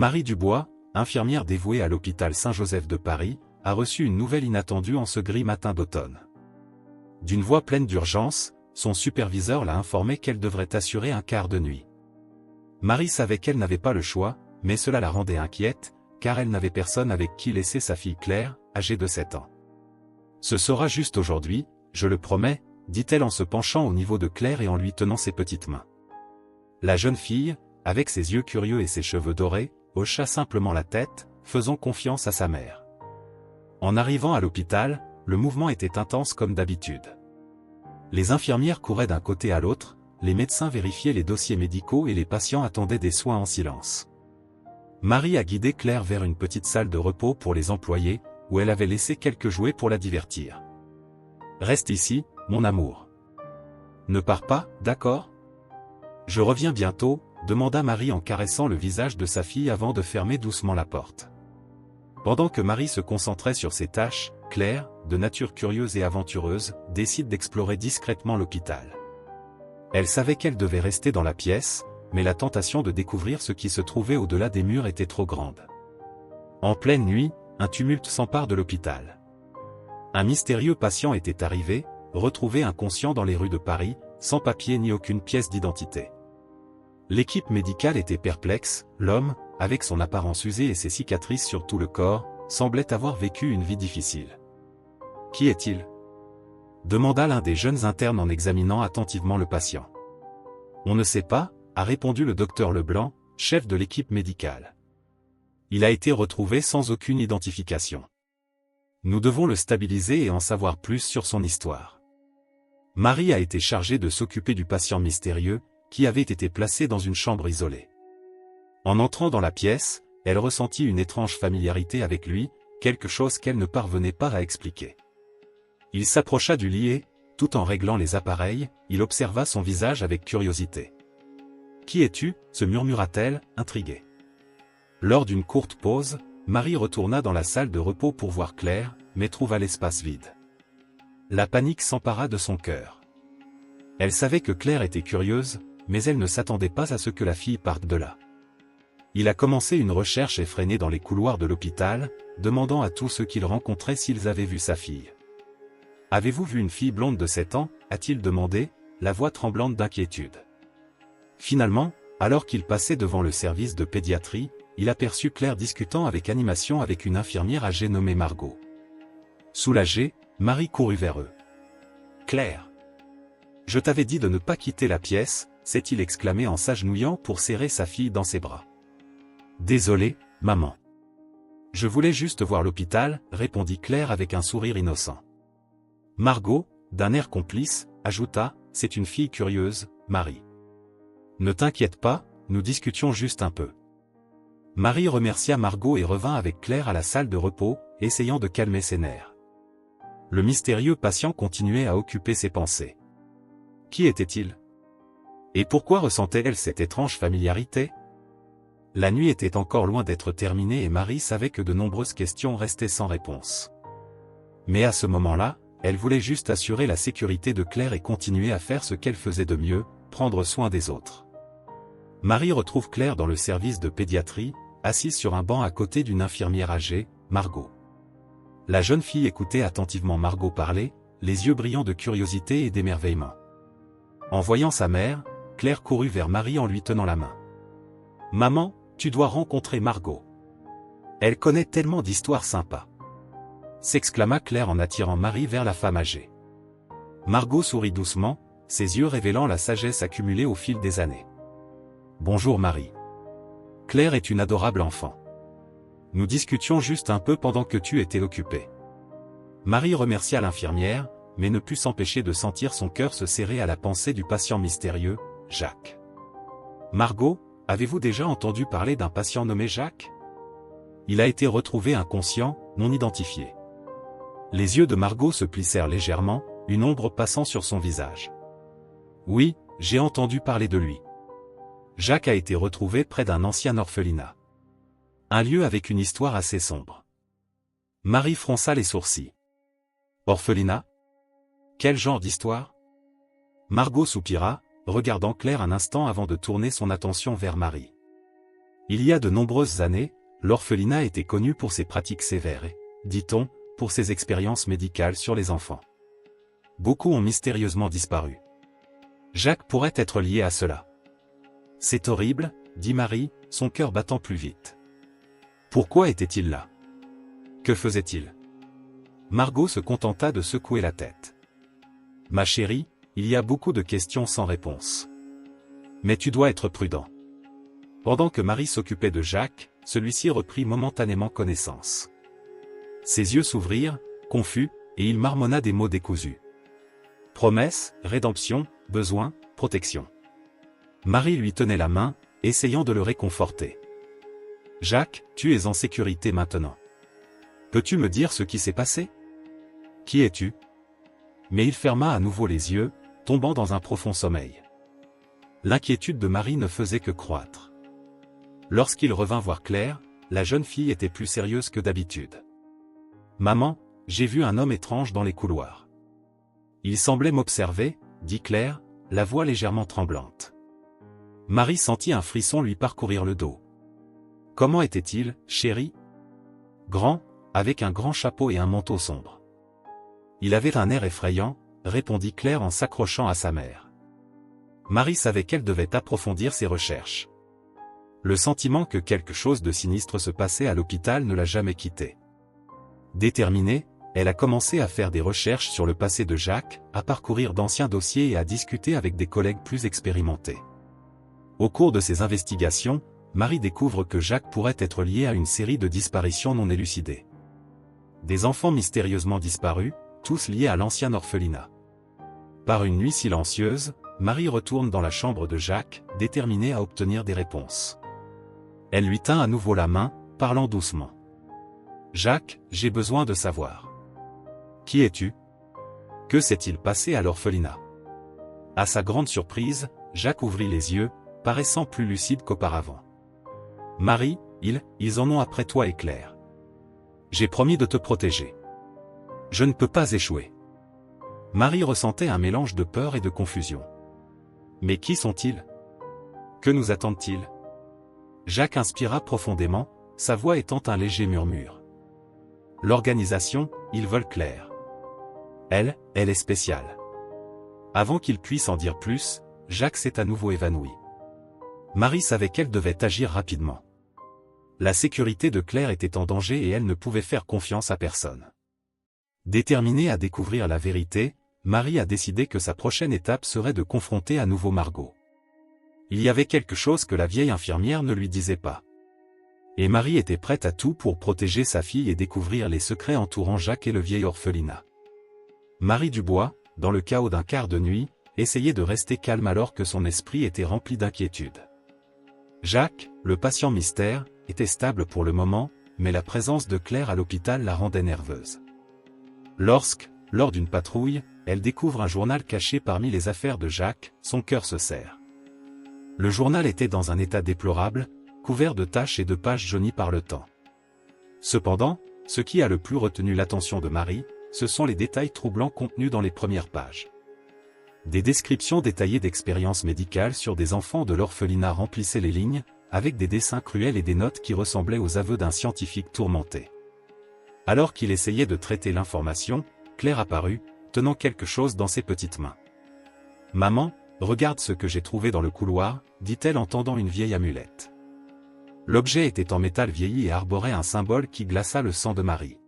Marie Dubois, infirmière dévouée à l'hôpital Saint-Joseph de Paris, a reçu une nouvelle inattendue en ce gris matin d'automne. D'une voix pleine d'urgence, son superviseur l'a informée qu'elle devrait assurer un quart de nuit. Marie savait qu'elle n'avait pas le choix, mais cela la rendait inquiète, car elle n'avait personne avec qui laisser sa fille Claire, âgée de 7 ans. Ce sera juste aujourd'hui, je le promets, dit-elle en se penchant au niveau de Claire et en lui tenant ses petites mains. La jeune fille, avec ses yeux curieux et ses cheveux dorés, hocha simplement la tête, faisant confiance à sa mère. En arrivant à l'hôpital, le mouvement était intense comme d'habitude. Les infirmières couraient d'un côté à l'autre, les médecins vérifiaient les dossiers médicaux et les patients attendaient des soins en silence. Marie a guidé Claire vers une petite salle de repos pour les employés, où elle avait laissé quelques jouets pour la divertir. « Reste ici, mon amour. Ne pars pas, d'accord ? Je reviens bientôt, » demanda Marie en caressant le visage de sa fille avant de fermer doucement la porte. Pendant que Marie se concentrait sur ses tâches, Claire, de nature curieuse et aventureuse, décide d'explorer discrètement l'hôpital. Elle savait qu'elle devait rester dans la pièce, mais la tentation de découvrir ce qui se trouvait au-delà des murs était trop grande. En pleine nuit, un tumulte s'empare de l'hôpital. Un mystérieux patient était arrivé, retrouvé inconscient dans les rues de Paris, sans papier ni aucune pièce d'identité. L'équipe médicale était perplexe, l'homme, avec son apparence usée et ses cicatrices sur tout le corps, semblait avoir vécu une vie difficile. « Qui est-il » demanda l'un des jeunes internes en examinant attentivement le patient. « On ne sait pas » a répondu le docteur Leblanc, chef de l'équipe médicale. Il a été retrouvé sans aucune identification. Nous devons le stabiliser et en savoir plus sur son histoire. Marie a été chargée de s'occuper du patient mystérieux, qui avait été placé dans une chambre isolée. En entrant dans la pièce, elle ressentit une étrange familiarité avec lui, quelque chose qu'elle ne parvenait pas à expliquer. Il s'approcha du lit et, tout en réglant les appareils, il observa son visage avec curiosité. « Qui es-tu » se murmura-t-elle, intriguée. Lors d'une courte pause, Marie retourna dans la salle de repos pour voir Claire, mais trouva l'espace vide. La panique s'empara de son cœur. Elle savait que Claire était curieuse, mais elle ne s'attendait pas à ce que la fille parte de là. Il a commencé une recherche effrénée dans les couloirs de l'hôpital, demandant à tous ceux qu'il rencontrait s'ils avaient vu sa fille. « Avez-vous vu une fille blonde de 7 ans » a-t-il demandé, la voix tremblante d'inquiétude. Finalement, alors qu'il passait devant le service de pédiatrie, il aperçut Claire discutant avec animation avec une infirmière âgée nommée Margot. Soulagée, Marie courut vers eux. « Claire ! Je t'avais dit de ne pas quitter la pièce » s'est-il exclamé en s'agenouillant pour serrer sa fille dans ses bras. « Désolée, maman. Je voulais juste voir l'hôpital » répondit Claire avec un sourire innocent. Margot, d'un air complice, ajouta « C'est une fille curieuse, Marie. Ne t'inquiète pas, nous discutions juste un peu. » Marie remercia Margot et revint avec Claire à la salle de repos, essayant de calmer ses nerfs. Le mystérieux patient continuait à occuper ses pensées. Qui était-il ? Et pourquoi ressentait-elle cette étrange familiarité ? La nuit était encore loin d'être terminée et Marie savait que de nombreuses questions restaient sans réponse. Mais à ce moment-là, elle voulait juste assurer la sécurité de Claire et continuer à faire ce qu'elle faisait de mieux, prendre soin des autres. Marie retrouve Claire dans le service de pédiatrie, assise sur un banc à côté d'une infirmière âgée, Margot. La jeune fille écoutait attentivement Margot parler, les yeux brillants de curiosité et d'émerveillement. En voyant sa mère, Claire courut vers Marie en lui tenant la main. « Maman, tu dois rencontrer Margot. Elle connaît tellement d'histoires sympas. » s'exclama Claire en attirant Marie vers la femme âgée. Margot sourit doucement, ses yeux révélant la sagesse accumulée au fil des années. « Bonjour Marie. Claire est une adorable enfant. Nous discutions juste un peu pendant que tu étais occupée. » Marie remercia l'infirmière, mais ne put s'empêcher de sentir son cœur se serrer à la pensée du patient mystérieux, Jacques. « Margot, avez-vous déjà entendu parler d'un patient nommé Jacques ? Il a été retrouvé inconscient, non identifié. » Les yeux de Margot se plissèrent légèrement, une ombre passant sur son visage. « Oui, j'ai entendu parler de lui. Jacques a été retrouvé près d'un ancien orphelinat. Un lieu avec une histoire assez sombre. » Marie fronça les sourcils. « Orphelinat ? Quel genre d'histoire ?» Margot soupira, regardant Claire un instant avant de tourner son attention vers Marie. « Il y a de nombreuses années, l'orphelinat était connu pour ses pratiques sévères et, dit-on, pour ses expériences médicales sur les enfants. Beaucoup ont mystérieusement disparu. Jacques pourrait être lié à cela. C'est horrible, dit Marie, son cœur battant plus vite. Pourquoi était-il là? Que faisait-il? Margot se contenta de secouer la tête. Ma chérie, il y a beaucoup de questions sans réponse. Mais tu dois être prudent. Pendant que Marie s'occupait de Jacques, celui-ci reprit momentanément connaissance. Ses yeux s'ouvrirent, confus, et il marmonna des mots décousus. Promesse, rédemption, besoin, protection. Marie lui tenait la main, essayant de le réconforter. Jacques, tu es en sécurité maintenant. Peux-tu me dire ce qui s'est passé? Qui es-tu? Mais il ferma à nouveau les yeux, tombant dans un profond sommeil. L'inquiétude de Marie ne faisait que croître. Lorsqu'il revint voir Claire, la jeune fille était plus sérieuse que d'habitude. Maman, j'ai vu un homme étrange dans les couloirs. Il semblait m'observer, dit Claire, la voix légèrement tremblante. Marie sentit un frisson lui parcourir le dos. Comment était-il, chérie? Grand, avec un grand chapeau et un manteau sombre. Il avait un air effrayant, répondit Claire en s'accrochant à sa mère. Marie savait qu'elle devait approfondir ses recherches. Le sentiment que quelque chose de sinistre se passait à l'hôpital ne l'a jamais quittée. Déterminée, elle a commencé à faire des recherches sur le passé de Jacques, à parcourir d'anciens dossiers et à discuter avec des collègues plus expérimentés. Au cours de ces investigations, Marie découvre que Jacques pourrait être lié à une série de disparitions non élucidées. Des enfants mystérieusement disparus, tous liés à l'ancien orphelinat. Par une nuit silencieuse, Marie retourne dans la chambre de Jacques, déterminée à obtenir des réponses. Elle lui tint à nouveau la main, parlant doucement. « Jacques, j'ai besoin de savoir. Qui es-tu? Que s'est-il passé à l'orphelinat ?» À sa grande surprise, Jacques ouvrit les yeux, paraissant plus lucide qu'auparavant. « Marie, ils en ont après toi et Claire. J'ai promis de te protéger. Je ne peux pas échouer. » Marie ressentait un mélange de peur et de confusion. Mais qui sont-ils? Que nous attendent-ils? Jacques inspira profondément, sa voix étant un léger murmure. L'organisation, ils veulent Claire. Elle est spéciale. Avant qu'il puisse en dire plus, Jacques s'est à nouveau évanoui. Marie savait qu'elle devait agir rapidement. La sécurité de Claire était en danger et elle ne pouvait faire confiance à personne. Déterminée à découvrir la vérité, Marie a décidé que sa prochaine étape serait de confronter à nouveau Margot. Il y avait quelque chose que la vieille infirmière ne lui disait pas. Et Marie était prête à tout pour protéger sa fille et découvrir les secrets entourant Jacques et le vieil orphelinat. Marie Dubois, dans le chaos d'un quart de nuit, essayait de rester calme alors que son esprit était rempli d'inquiétude. Jacques, le patient mystère, était stable pour le moment, mais la présence de Claire à l'hôpital la rendait nerveuse. Lors d'une patrouille, elle découvre un journal caché parmi les affaires de Jacques, son cœur se serre. Le journal était dans un état déplorable, couvert de taches et de pages jaunies par le temps. Cependant, ce qui a le plus retenu l'attention de Marie, ce sont les détails troublants contenus dans les premières pages. Des descriptions détaillées d'expériences médicales sur des enfants de l'orphelinat remplissaient les lignes, avec des dessins cruels et des notes qui ressemblaient aux aveux d'un scientifique tourmenté. Alors qu'il essayait de traiter l'information, Claire apparut, tenant quelque chose dans ses petites mains. « Maman, regarde ce que j'ai trouvé dans le couloir, » dit-elle en tendant une vieille amulette. L'objet était en métal vieilli et arborait un symbole qui glaça le sang de Marie.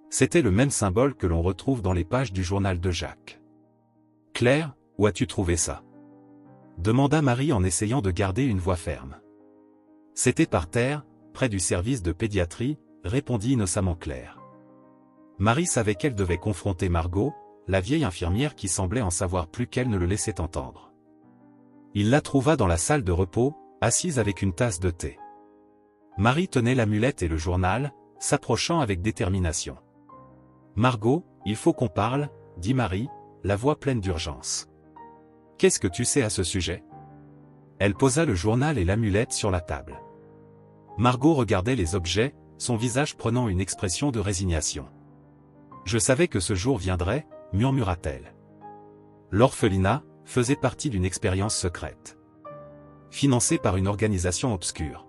C'était le même symbole que l'on retrouve dans les pages du journal de Jacques. « Claire, où as-tu trouvé ça ?» demanda Marie en essayant de garder une voix ferme. « C'était par terre, près du service de pédiatrie, » répondit innocemment Claire. Marie savait qu'elle devait confronter Margot, la vieille infirmière qui semblait en savoir plus qu'elle ne le laissait entendre. Il la trouva dans la salle de repos, assise avec une tasse de thé. Marie tenait l'amulette et le journal, s'approchant avec détermination. « Margot, il faut qu'on parle, » dit Marie, la voix pleine d'urgence. « Qu'est-ce que tu sais à ce sujet ?» Elle posa le journal et l'amulette sur la table. Margot regardait les objets, son visage prenant une expression de résignation. « Je savais que ce jour viendrait, » murmura-t-elle. L'orphelinat faisait partie d'une expérience secrète. Financée par une organisation obscure.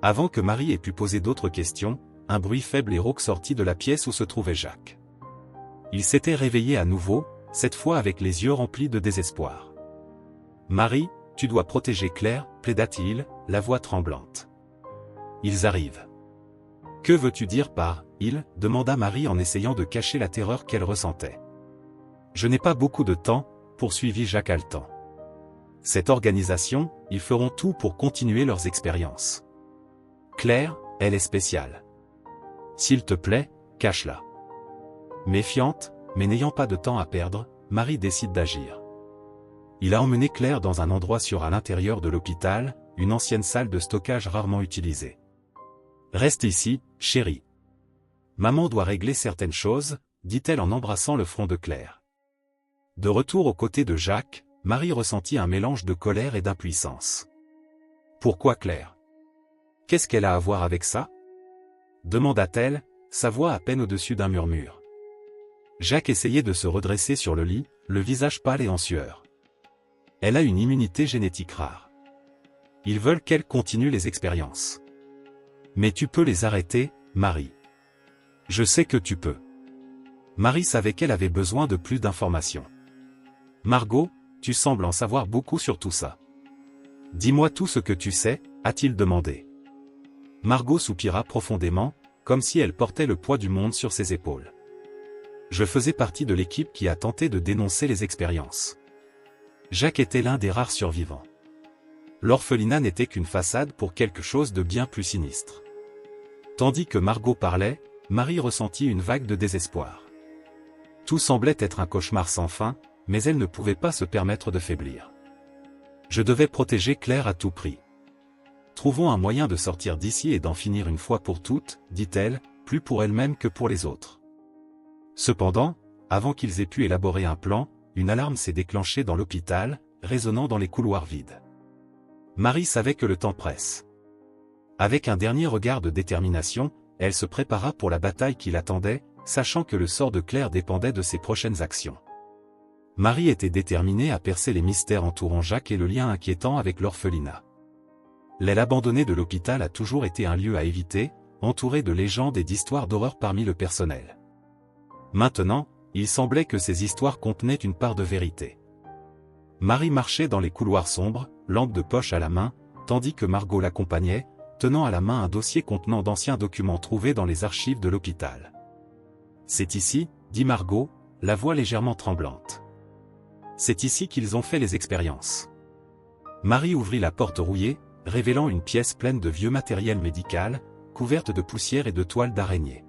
Avant que Marie ait pu poser d'autres questions, un bruit faible et rauque sortit de la pièce où se trouvait Jacques. Il s'était réveillé à nouveau, cette fois avec les yeux remplis de désespoir. « Marie, tu dois protéger Claire, plaida-t-il, la voix tremblante. « Ils arrivent. »« Que veux-tu dire par « ils » demanda Marie en essayant de cacher la terreur qu'elle ressentait. « Je n'ai pas beaucoup de temps, » poursuivit Jacques haletant. « Cette organisation, ils feront tout pour continuer leurs expériences. Claire, elle est spéciale. S'il te plaît, cache-la. » Méfiante, mais n'ayant pas de temps à perdre, Marie décide d'agir. Il a emmené Claire dans un endroit sûr à l'intérieur de l'hôpital, une ancienne salle de stockage rarement utilisée. « Reste ici, chérie. Maman doit régler certaines choses, » dit-elle en embrassant le front de Claire. De retour aux côtés de Jacques, Marie ressentit un mélange de colère et d'impuissance. « Pourquoi Claire? Qu'est-ce qu'elle a à voir avec ça ?» demanda-t-elle, sa voix à peine au-dessus d'un murmure. Jacques essayait de se redresser sur le lit, le visage pâle et en sueur. « Elle a une immunité génétique rare. Ils veulent qu'elle continue les expériences. Mais tu peux les arrêter, Marie. Je sais que tu peux. » Marie savait qu'elle avait besoin de plus d'informations. « Margot, tu sembles en savoir beaucoup sur tout ça. Dis-moi tout ce que tu sais, » a-t-il demandé. Margot soupira profondément, comme si elle portait le poids du monde sur ses épaules. « Je faisais partie de l'équipe qui a tenté de dénoncer les expériences. Jacques était l'un des rares survivants. L'orphelinat n'était qu'une façade pour quelque chose de bien plus sinistre. » Tandis que Margot parlait, Marie ressentit une vague de désespoir. Tout semblait être un cauchemar sans fin, mais elle ne pouvait pas se permettre de faiblir. « Je devais protéger Claire à tout prix. Trouvons un moyen de sortir d'ici et d'en finir une fois pour toutes, » dit-elle, plus pour elle-même que pour les autres. Cependant, avant qu'ils aient pu élaborer un plan, une alarme s'est déclenchée dans l'hôpital, résonnant dans les couloirs vides. Marie savait que le temps presse. Avec un dernier regard de détermination, elle se prépara pour la bataille qui l'attendait, sachant que le sort de Claire dépendait de ses prochaines actions. Marie était déterminée à percer les mystères entourant Jacques et le lien inquiétant avec l'orphelinat. L'aile abandonnée de l'hôpital a toujours été un lieu à éviter, entouré de légendes et d'histoires d'horreur parmi le personnel. Maintenant, il semblait que ces histoires contenaient une part de vérité. Marie marchait dans les couloirs sombres, lampe de poche à la main, tandis que Margot l'accompagnait, tenant à la main un dossier contenant d'anciens documents trouvés dans les archives de l'hôpital. « C'est ici, » dit Margot, la voix légèrement tremblante. « C'est ici qu'ils ont fait les expériences. » Marie ouvrit la porte rouillée, révélant une pièce pleine de vieux matériel médical, couverte de poussière et de toiles d'araignée.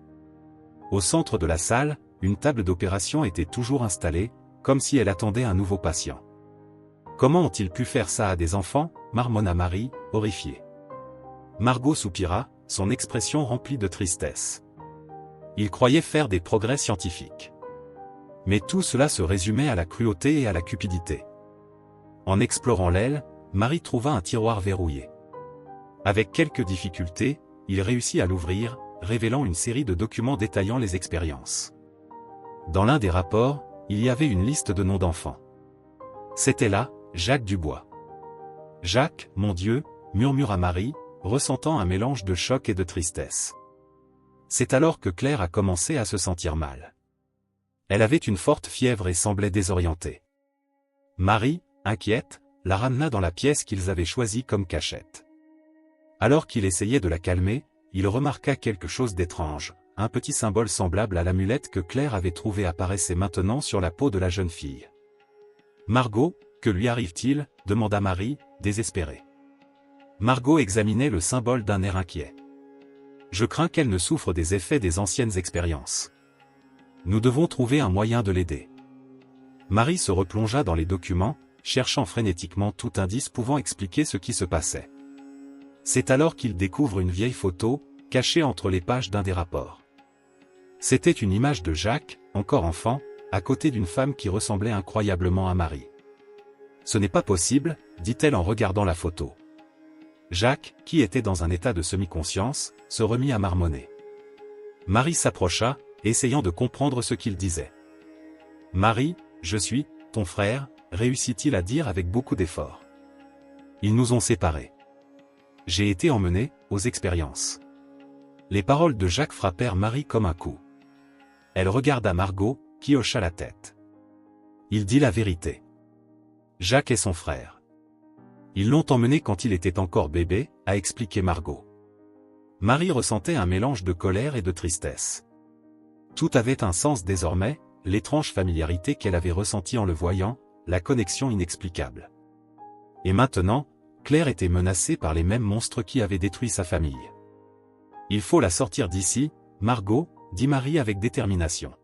Au centre de la salle, une table d'opération était toujours installée, comme si elle attendait un nouveau patient. « Comment ont-ils pu faire ça à des enfants ?» marmonna Marie, horrifiée. Margot soupira, son expression remplie de tristesse. Ils croyaient faire des progrès scientifiques. Mais tout cela se résumait à la cruauté et à la cupidité. En explorant l'aile, Marie trouva un tiroir verrouillé. Avec quelques difficultés, il réussit à l'ouvrir, révélant une série de documents détaillant les expériences. Dans l'un des rapports, il y avait une liste de noms d'enfants. C'était là, Jacques Dubois. « Jacques, mon Dieu !» murmura Marie, ressentant un mélange de choc et de tristesse. C'est alors que Claire a commencé à se sentir mal. Elle avait une forte fièvre et semblait désorientée. Marie, inquiète, la ramena dans la pièce qu'ils avaient choisie comme cachette. Alors qu'il essayait de la calmer, il remarqua quelque chose d'étrange, un petit symbole semblable à l'amulette que Claire avait trouvé apparaissait maintenant sur la peau de la jeune fille. « Margot, que lui arrive-t-il » demanda Marie, désespérée. Margot examinait le symbole d'un air inquiet. « Je crains qu'elle ne souffre des effets des anciennes expériences. Nous devons trouver un moyen de l'aider. » Marie se replongea dans les documents, cherchant frénétiquement tout indice pouvant expliquer ce qui se passait. C'est alors qu'il découvre une vieille photo, cachée entre les pages d'un des rapports. C'était une image de Jacques, encore enfant, à côté d'une femme qui ressemblait incroyablement à Marie. « Ce n'est pas possible, » dit-elle en regardant la photo. Jacques, qui était dans un état de semi-conscience, se remit à marmonner. Marie s'approcha, essayant de comprendre ce qu'il disait. « Marie, je suis ton frère », réussit-il à dire avec beaucoup d'effort. « Ils nous ont séparés. J'ai été emmené aux expériences. Les paroles de Jacques frappèrent Marie comme un coup. Elle regarda Margot, qui hocha la tête. Il dit la vérité. Jacques est son frère. Ils l'ont emmené quand il était encore bébé, a expliqué Margot. Marie ressentait un mélange de colère et de tristesse. Tout avait un sens désormais, l'étrange familiarité qu'elle avait ressentie en le voyant, la connexion inexplicable. Et maintenant, Claire était menacée par les mêmes monstres qui avaient détruit sa famille. Il faut la sortir d'ici, Margot, dit Marie avec détermination.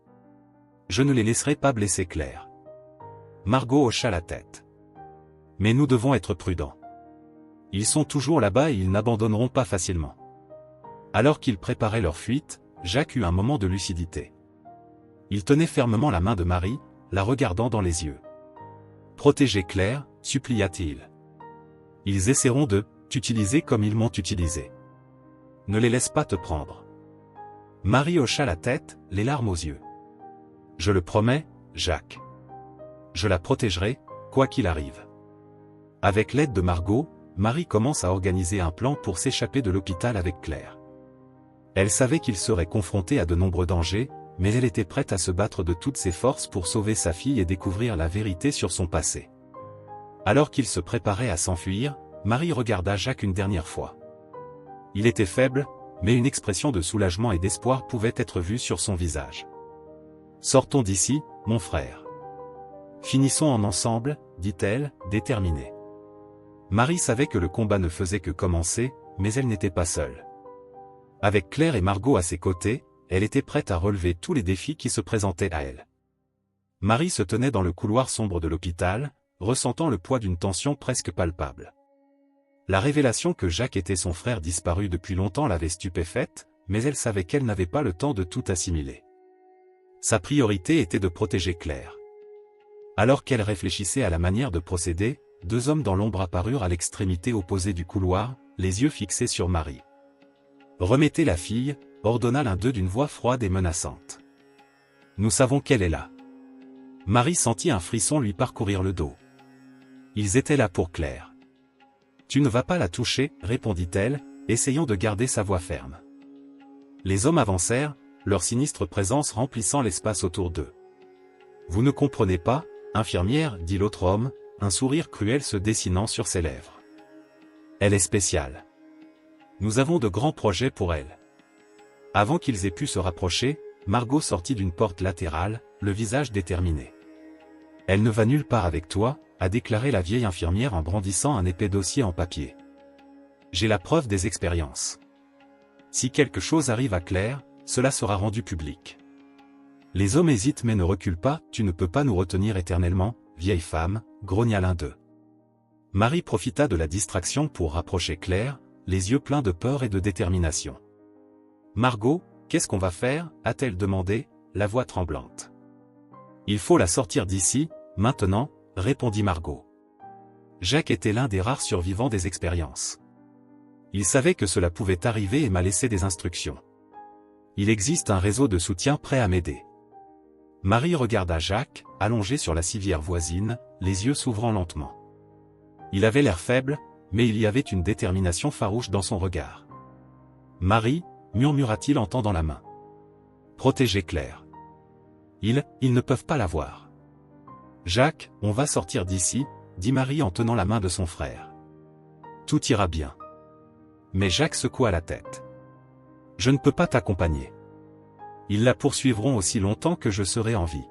Je ne les laisserai pas blesser Claire. Margot hocha la tête. Mais nous devons être prudents. Ils sont toujours là-bas et ils n'abandonneront pas facilement. Alors qu'ils préparaient leur fuite, Jacques eut un moment de lucidité. Il tenait fermement la main de Marie, la regardant dans les yeux. « Protégez Claire, supplia-t-il. Ils essaieront de t'utiliser comme ils m'ont utilisé. Ne les laisse pas te prendre. » Marie hocha la tête, les larmes aux yeux. « Je le promets, Jacques. Je la protégerai, quoi qu'il arrive. » Avec l'aide de Margot, Marie commence à organiser un plan pour s'échapper de l'hôpital avec Claire. Elle savait qu'il serait confronté à de nombreux dangers, mais elle était prête à se battre de toutes ses forces pour sauver sa fille et découvrir la vérité sur son passé. Alors qu'il se préparait à s'enfuir, Marie regarda Jacques une dernière fois. Il était faible, mais une expression de soulagement et d'espoir pouvait être vue sur son visage. « Sortons d'ici, mon frère. Finissons en ensemble, dit-elle, déterminée. Marie savait que le combat ne faisait que commencer, mais elle n'était pas seule. Avec Claire et Margot à ses côtés, elle était prête à relever tous les défis qui se présentaient à elle. Marie se tenait dans le couloir sombre de l'hôpital, ressentant le poids d'une tension presque palpable. La révélation que Jacques était son frère disparu depuis longtemps l'avait stupéfaite, mais elle savait qu'elle n'avait pas le temps de tout assimiler. Sa priorité était de protéger Claire. Alors qu'elle réfléchissait à la manière de procéder, deux hommes dans l'ombre apparurent à l'extrémité opposée du couloir, les yeux fixés sur Marie. « Remettez la fille », ordonna l'un d'eux d'une voix froide et menaçante. « Nous savons qu'elle est là. » Marie sentit un frisson lui parcourir le dos. Ils étaient là pour Claire. « Tu ne vas pas la toucher, répondit-elle, essayant de garder sa voix ferme. Les hommes avancèrent, leur sinistre présence remplissant l'espace autour d'eux. « Vous ne comprenez pas, infirmière, dit l'autre homme, un sourire cruel se dessinant sur ses lèvres. Elle est spéciale. Nous avons de grands projets pour elle. » Avant qu'ils aient pu se rapprocher, Margot sortit d'une porte latérale, le visage déterminé. « Elle ne va nulle part avec toi, » a déclaré la vieille infirmière en brandissant un épais dossier en papier. « J'ai la preuve des expériences. Si quelque chose arrive à Claire, cela sera rendu public. » Les hommes hésitent mais ne reculent pas, « Tu ne peux pas nous retenir éternellement, vieille femme, » grogna l'un d'eux. Marie profita de la distraction pour rapprocher Claire, les yeux pleins de peur et de détermination. « Margot, qu'est-ce qu'on va faire » a-t-elle demandé, la voix tremblante. « Il faut la sortir d'ici, maintenant, » répondit Margot. Jacques était l'un des rares survivants des expériences. Il savait que cela pouvait arriver et m'a laissé des instructions. Il existe un réseau de soutien prêt à m'aider. Marie regarda Jacques, allongé sur la civière voisine, les yeux s'ouvrant lentement. Il avait l'air faible, mais il y avait une détermination farouche dans son regard. « Marie, » murmura-t-il en tendant la main. « Protégez Claire. Ils ne peuvent pas la voir. »« Jacques, on va sortir d'ici, » dit Marie en tenant la main de son frère. « Tout ira bien. » Mais Jacques secoua la tête. « Je ne peux pas t'accompagner. Ils la poursuivront aussi longtemps que je serai en vie.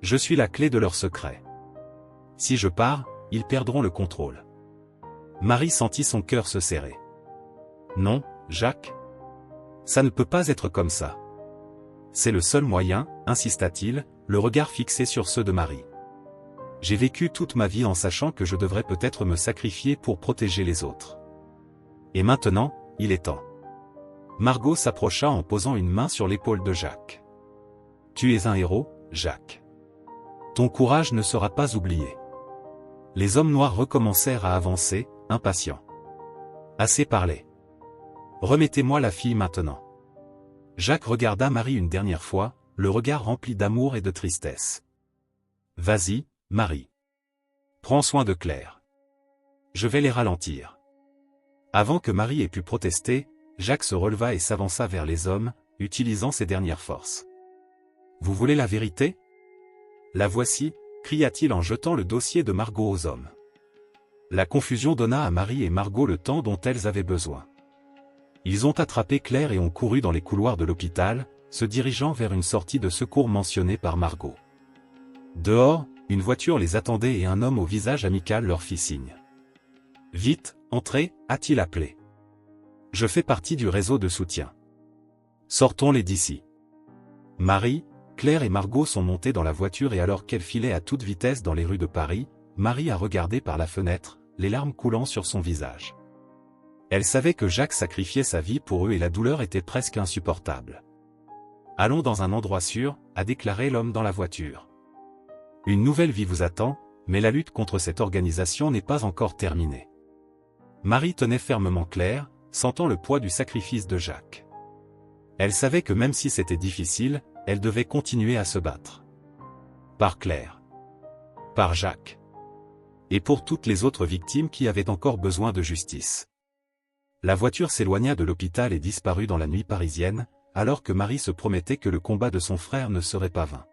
Je suis la clé de leur secret. Si je pars, ils perdront le contrôle. » Marie sentit son cœur se serrer. « Non, Jacques. Ça ne peut pas être comme ça. C'est le seul moyen, » insista-t-il, le regard fixé sur ceux de Marie. « J'ai vécu toute ma vie en sachant que je devrais peut-être me sacrifier pour protéger les autres. Et maintenant, il est temps. » Margot s'approcha en posant une main sur l'épaule de Jacques. « Tu es un héros, Jacques. Ton courage ne sera pas oublié. » Les hommes noirs recommencèrent à avancer, impatients. « Assez parlé. Remettez-moi la fille maintenant. » Jacques regarda Marie une dernière fois, le regard rempli d'amour et de tristesse. « Vas-y, Marie. Prends soin de Claire. Je vais les ralentir. » Avant que Marie ait pu protester, Jacques se releva et s'avança vers les hommes, utilisant ses dernières forces. « Vous voulez la vérité ? La voici » cria-t-il en jetant le dossier de Margot aux hommes. La confusion donna à Marie et Margot le temps dont elles avaient besoin. Ils ont attrapé Claire et ont couru dans les couloirs de l'hôpital, se dirigeant vers une sortie de secours mentionnée par Margot. Dehors, une voiture les attendait et un homme au visage amical leur fit signe. « Vite, entrez » a-t-il appelé. « Je fais partie du réseau de soutien. Sortons-les d'ici. » Marie, Claire et Margot sont montées dans la voiture et alors qu'elles filaient à toute vitesse dans les rues de Paris, Marie a regardé par la fenêtre, les larmes coulant sur son visage. Elle savait que Jacques sacrifiait sa vie pour eux et la douleur était presque insupportable. « Allons dans un endroit sûr » a déclaré l'homme dans la voiture. « Une nouvelle vie vous attend, mais la lutte contre cette organisation n'est pas encore terminée. » Marie tenait fermement Claire, sentant le poids du sacrifice de Jacques. Elle savait que même si c'était difficile, elle devait continuer à se battre. Par Claire. Par Jacques. Et pour toutes les autres victimes qui avaient encore besoin de justice. La voiture s'éloigna de l'hôpital et disparut dans la nuit parisienne, alors que Marie se promettait que le combat de son frère ne serait pas vain.